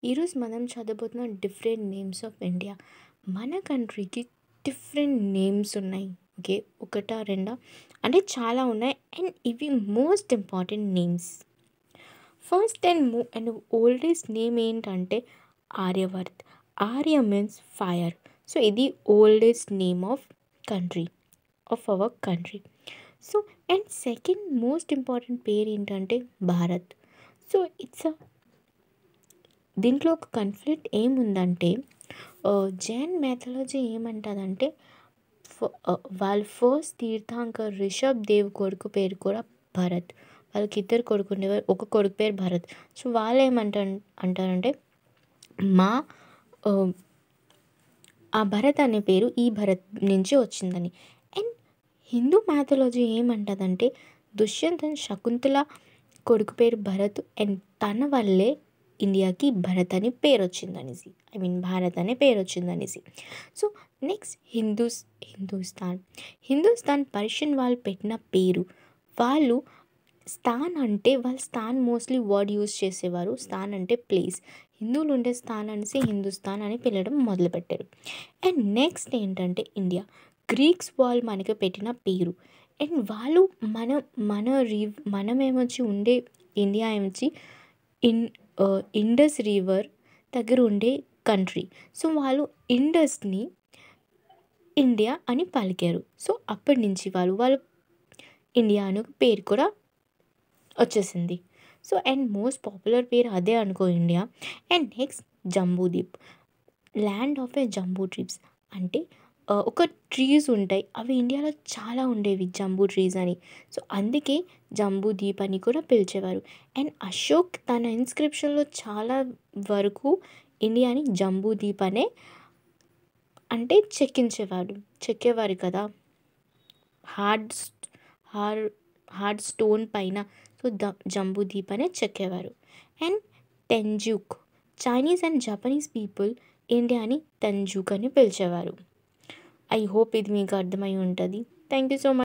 ఈరోజు మనం చదవబోతున్న different names of India. మన కంట్రీకి డిఫరెంట్ నేమ్స్ ఉన్నాయి. ఓకే, ఒకటా రెండా అంటే చాలా ఉన్నాయి. అండ్ ఇవి most important names. First and oldest name ఏంటంటే Aryavarta. Arya means fire. So ఇది oldest name of country, of our country. So and second most important పేరు ఏంటంటే భారత్. సో ఇట్స్ దీంట్లో ఒక కన్ఫ్లిక్ట్ ఏముందంటే జైన్ మ్యాథాలజీ ఏమంటుందంటే వాళ్ళ ఫస్ట్ తీర్థంకర్ రిషబ్ దేవ్ కొడుకు పేరు కూడా భరత్. వాళ్ళకి ఇద్దరు కొడుకు ఉండేవారు, ఒక కొడుకు పేరు భరత్. సో వాళ్ళు అంటారంటే మా ఆ, ఆ భరత్ అనే పేరు ఈ భరత్ నుంచి వచ్చిందని. అండ్ హిందూ మ్యాథాలజీ ఏమంటుందంటే దుష్యంతన్ శకుంతల కొడుకు పేరు భరత్ అండ్ తన వల్లే ఇండియాకి భరత్ అనే పేరు వచ్చిందనేసి, భారత్ అనే పేరు వచ్చిందనేసి. సో నెక్స్ట్ హిందూస్థాన్ పర్షియన్ వాళ్ళు పెట్టిన పేరు. వాళ్ళు వాళ్ళ స్థాన్ మోస్ట్లీ వర్డ్ యూజ్ చేసేవారు. స్థాన్ అంటే ప్లేస్. హిందువులు ఉండే స్థాన్ అనేసి హిందుస్థాన్ అని పిలవడం మొదలుపెట్టారు. అండ్ నెక్స్ట్ ఏంటంటే ఇండియా. గ్రీక్స్ వాళ్ళు మనకి పెట్టిన పేరు. అండ్ వాళ్ళు మన మన రీ మనం ఏమొచ్చి ఉండే ఇండియా ఏమొచ్చి ఇన్ ఇండస్ రివర్ దగ్గర ఉండే కంట్రీ. సో వాళ్ళు ఇండస్ని ఇండియా అని పలికారు. సో అప్పటి నుంచి వాళ్ళు ఇండియా అని ఒక పేరు కూడా వచ్చేసింది. సో అండ్ మోస్ట్ పాపులర్ పేరు అదే అనుకో India. And next Jambudweep, land of a Jambu trees. అంటే ఒక ట్రీస్ ఉంటాయి, అవి ఇండియాలో చాలా ఉండేవి జంబూ ట్రీస్ అని. సో అందుకే జంబూదీప్ అని కూడా పిలిచేవారు. అండ్ అశోక్ తన ఇన్స్క్రిప్షన్లో చాలా వరకు ఇండియాని జంబూదీప్ అంటే చెక్కేవారు కదా, హార్డ్ హార్ హార్డ్ స్టోన్ పైన. సో జంబూదీప్ అనే చెక్కేవారు. అండ్ టెంజూక్, చైనీస్ అండ్ జపనీస్ పీపుల్ ఇండియాని తంజూక్ అని పిలిచేవారు. ఐ హోప్ ఇది మీకు అర్థమై ఉంటుంది. Thank you so much.